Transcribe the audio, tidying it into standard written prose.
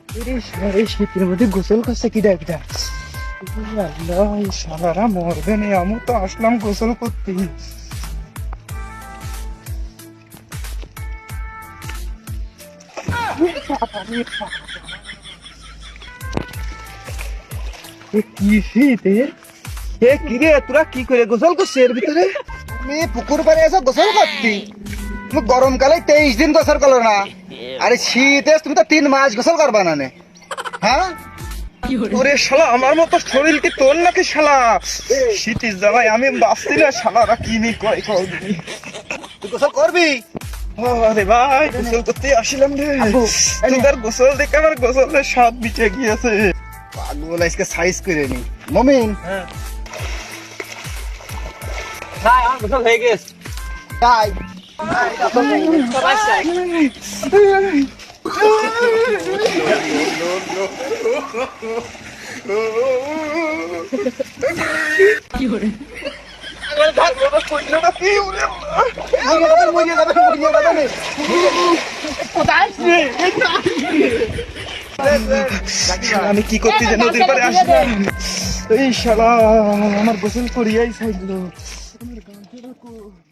এই শীতের মধ্যে গোসল করছে কিডা কিডা? আল্লাহ, এই শালারা মরবে না, আমি তো আসলাম গোসল করতে। কি শীত এ কি রে, তোরা কি করে গোসল করছিস এর ভিতরে? আমি পুকুর পাড়ে এসে গোসল করতি। তুমি গরমকালে 23 দিন গোসল করো না, আরে শীতে তুমি তো 3 মাস গোসল করবা না নে। হ্যাঁ ওরে শালা, আমার মতো শরীর কি তোর নাকি শালা? শীতের জ্বালায় আমি বাঁচছি না, শালারা কি নি কয় কদিন। তুই গোসল করবি? আরে ভাই, গোসল করতে আসলাম রে। তোদের গোসল দেখে আমার গোসলের স্বাদ মিটে গিয়েছে। পাগল আজকে সাইজ করে নি। মমিন ভাই আমার গোসল হয়ে গেছে। তাই আমি কি করতে যে নদীর পাড়ে আসলাম? এই শালা আমার গোসল করিয়াই ছাইলো। আমার গামছাটা কই?